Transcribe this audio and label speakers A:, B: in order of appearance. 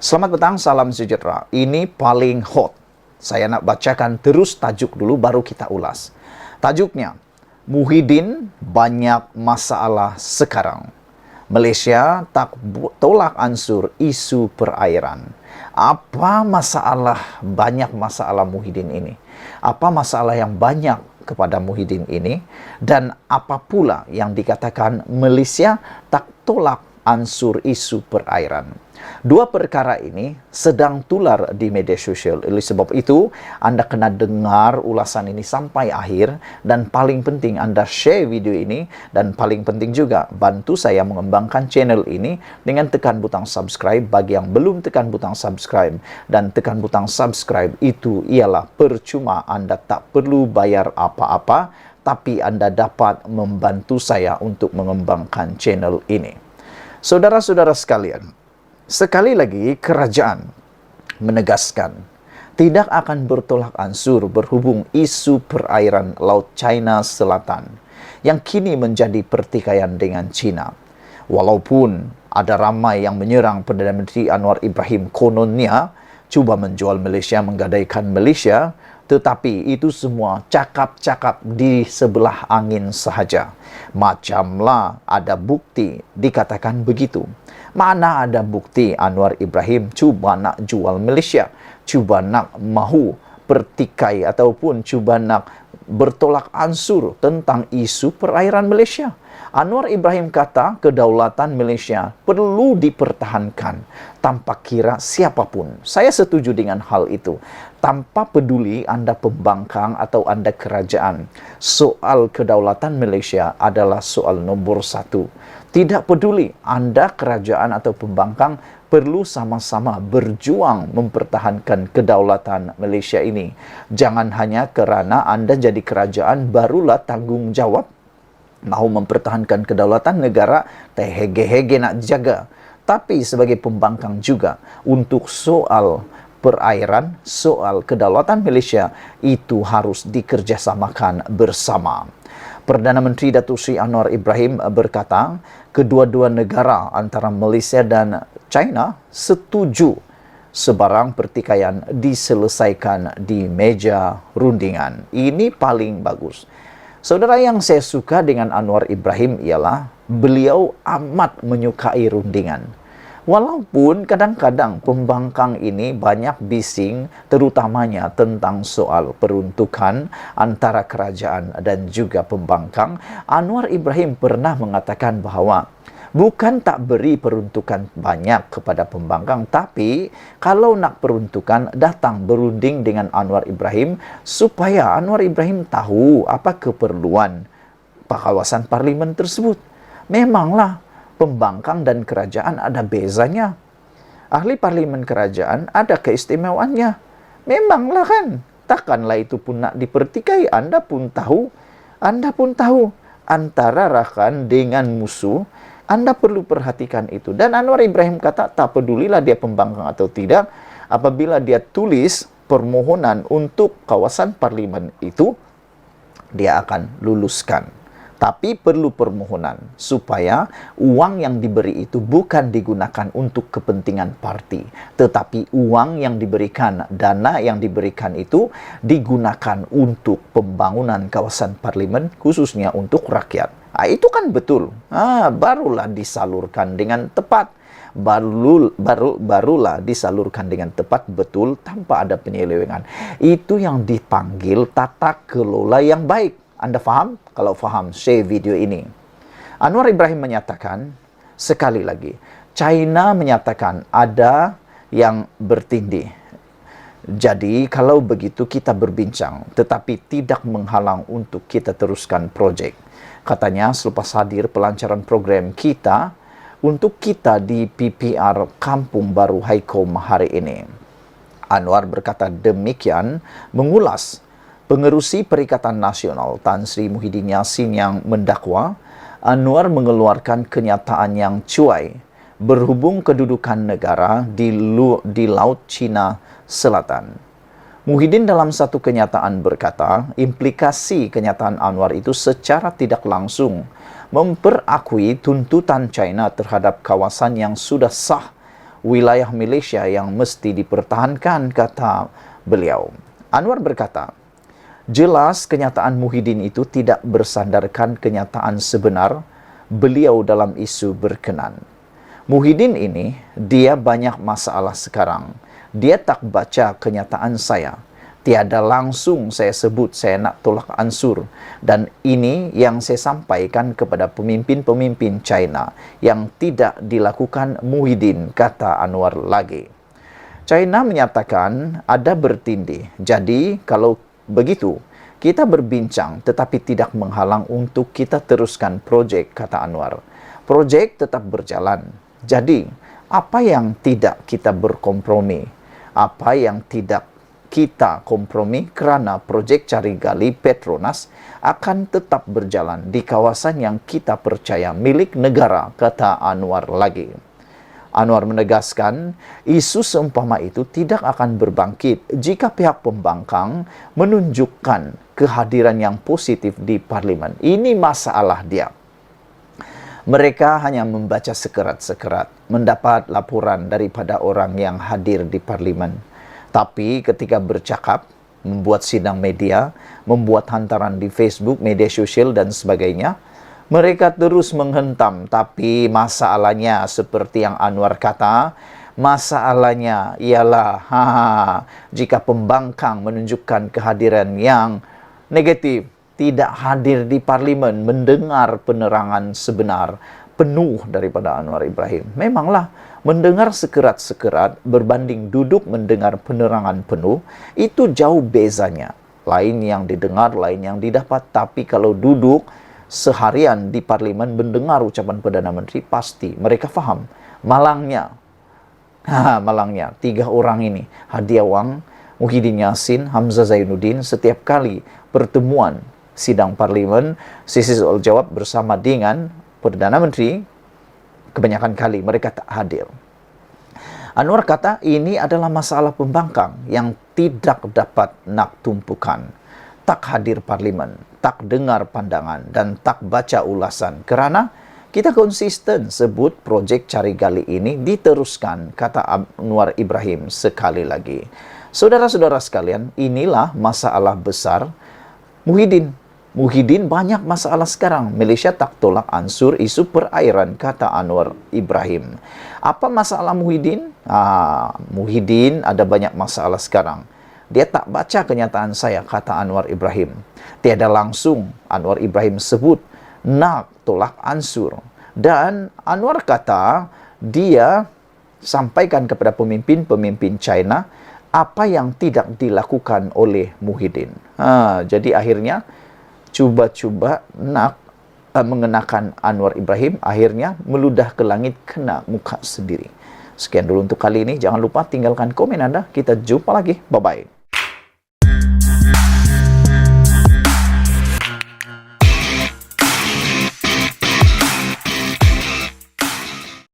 A: Selamat petang, salam sejahtera. Ini paling hot. Saya nak bacakan terus tajuk dulu, baru kita ulas. Tajuknya, Muhyiddin banyak masalah sekarang. Malaysia tak tolak ansur isu perairan. Apa masalah, banyak masalah Muhyiddin ini? Apa masalah yang banyak kepada Muhyiddin ini? Dan apa pula yang dikatakan Malaysia tak tolak ansur isu perairan? Dua perkara ini sedang tular di media sosial. Oleh sebab itu, Anda kena dengar ulasan ini sampai akhir, dan paling penting Anda share video ini, dan paling penting juga bantu saya mengembangkan channel ini dengan tekan butang subscribe bagi yang belum tekan butang subscribe. Dan tekan butang subscribe itu ialah percuma, Anda tak perlu bayar apa-apa, tapi Anda dapat membantu saya untuk mengembangkan channel ini. Saudara-saudara sekalian, sekali lagi kerajaan menegaskan tidak akan bertolak ansur berhubung isu perairan Laut China Selatan yang kini menjadi pertikaian dengan China. Walaupun ada ramai yang menyerang Perdana Menteri Anwar Ibrahim kononnya cuba menjual Malaysia, menggadaikan Malaysia, tetapi itu semua cakap-cakap di sebelah angin sahaja. Macamlah ada bukti dikatakan begitu. Mana ada bukti Anwar Ibrahim cuba nak jual Malaysia, cuba nak mahu pertikai ataupun cuba nak bertolak ansur tentang isu perairan Malaysia. Anwar Ibrahim kata kedaulatan Malaysia perlu dipertahankan tanpa kira siapapun. Saya setuju dengan hal itu. Tanpa peduli Anda pembangkang atau Anda kerajaan, soal kedaulatan Malaysia adalah soal nombor satu. Tidak peduli Anda kerajaan atau pembangkang, perlu sama-sama berjuang mempertahankan kedaulatan Malaysia ini. Jangan hanya kerana Anda jadi kerajaan barulah tanggung jawab mahu mempertahankan kedaulatan negara, hege-hege nak jaga. Tapi sebagai pembangkang juga untuk soal perairan, soal kedaulatan Malaysia itu harus dikerjasamakan bersama. Perdana Menteri Datuk Seri Anwar Ibrahim berkata, kedua-dua negara antara Malaysia dan China setuju sebarang pertikaian diselesaikan di meja rundingan. Ini paling bagus. Saudara, yang saya suka dengan Anwar Ibrahim ialah beliau amat menyukai rundingan. Walaupun kadang-kadang pembangkang ini banyak bising, terutamanya tentang soal peruntukan antara kerajaan dan juga pembangkang, Anwar Ibrahim pernah mengatakan bahawa bukan tak beri peruntukan banyak kepada pembangkang, tapi kalau nak peruntukan, datang berunding dengan Anwar Ibrahim supaya Anwar Ibrahim tahu apa keperluan kawasan parlimen tersebut. Memanglah pembangkang dan kerajaan ada bezanya. Ahli parlimen kerajaan ada keistimewaannya. Memanglah kan, takkanlah itu pun nak dipertikai. Anda pun tahu antara rakan dengan musuh. Anda perlu perhatikan itu. Dan Anwar Ibrahim kata tak pedulilah dia pembangkang atau tidak, apabila dia tulis permohonan untuk kawasan parlimen itu, dia akan luluskan. Tapi perlu permohonan supaya uang yang diberi itu bukan digunakan untuk kepentingan parti, tetapi uang yang diberikan, dana yang diberikan itu digunakan untuk pembangunan kawasan parlimen, khususnya untuk rakyat. Itu kan betul. Barulah disalurkan dengan tepat. Barulah disalurkan dengan tepat, betul, tanpa ada penyelewengan. Itu yang dipanggil tata kelola yang baik. Anda faham? Kalau faham, share video ini. Anwar Ibrahim menyatakan, sekali lagi, China menyatakan ada yang bertindih. Jadi, kalau begitu kita berbincang, tetapi tidak menghalang untuk kita teruskan projek. Katanya, selepas hadir pelancaran program kita, untuk kita di PPR Kampung Baru Haikom hari ini. Anwar berkata demikian mengulas Pengerusi Perikatan Nasional Tan Sri Muhyiddin Yassin yang mendakwa Anwar mengeluarkan kenyataan yang cuai berhubung kedudukan negara di Laut China Selatan. Muhyiddin dalam satu kenyataan berkata, implikasi kenyataan Anwar itu secara tidak langsung memperakui tuntutan China terhadap kawasan yang sudah sah wilayah Malaysia yang mesti dipertahankan, kata beliau. Anwar berkata, jelas kenyataan Muhyiddin itu tidak bersandarkan kenyataan sebenar beliau dalam isu berkenan. Muhyiddin ini, dia banyak masalah sekarang. Dia tak baca kenyataan saya. Tiada langsung saya sebut saya nak tolak Ansur. Dan ini yang saya sampaikan kepada pemimpin-pemimpin China yang tidak dilakukan Muhyiddin, kata Anwar lagi. China menyatakan ada bertindih. Jadi kalau begitu, kita berbincang tetapi tidak menghalang untuk kita teruskan projek, kata Anwar. Projek tetap berjalan. Jadi, apa yang tidak kita berkompromi? Apa yang tidak kita kompromi kerana projek cari gali Petronas akan tetap berjalan di kawasan yang kita percaya milik negara, kata Anwar lagi. Anwar menegaskan, isu seumpama itu tidak akan berbangkit jika pihak pembangkang menunjukkan kehadiran yang positif di parlimen. Ini masalah dia. Mereka hanya membaca sekerat-sekerat, mendapat laporan daripada orang yang hadir di parlimen. Tapi ketika bercakap, membuat sidang media, membuat hantaran di Facebook, media sosial dan sebagainya, mereka terus menghentam. Tapi masalahnya seperti yang Anwar kata, masalahnya ialah jika pembangkang menunjukkan kehadiran yang negatif, tidak hadir di parlimen, mendengar penerangan sebenar penuh daripada Anwar Ibrahim. Memanglah mendengar sekerat-sekerat berbanding duduk mendengar penerangan penuh, itu jauh bezanya. Lain yang didengar, lain yang didapat. Tapi kalau duduk seharian di parlimen mendengar ucapan Perdana Menteri, pasti mereka faham. Malangnya, malangnya 3 orang ini, Hadiah Wang, Muhyiddin Yassin, Hamzah Zainuddin, setiap kali pertemuan sidang parlimen, sesi soal jawab bersama dengan Perdana Menteri, kebanyakan kali mereka tak hadir. Anwar kata ini adalah masalah pembangkang yang tidak dapat nak tumpukan. Tak hadir parlimen, tak dengar pandangan dan tak baca ulasan. Kerana kita konsisten sebut projek cari gali ini diteruskan, kata Anwar Ibrahim sekali lagi. Saudara-saudara sekalian, inilah masalah besar Muhyiddin. Muhyiddin banyak masalah sekarang. Malaysia tak tolak Ansur, isu perairan, kata Anwar Ibrahim. Apa masalah Muhyiddin? Muhyiddin ada banyak masalah sekarang. Dia tak baca kenyataan saya, kata Anwar Ibrahim. Tiada langsung Anwar Ibrahim sebut nak tolak Ansur. Dan Anwar kata dia sampaikan kepada pemimpin-pemimpin China apa yang tidak dilakukan oleh Muhyiddin. Jadi akhirnya cuba-cuba nak mengenakan Anwar Ibrahim, akhirnya meludah ke langit kena muka sendiri. Sekian dulu untuk kali ini. Jangan lupa tinggalkan komen Anda. Kita jumpa lagi. Bye-bye.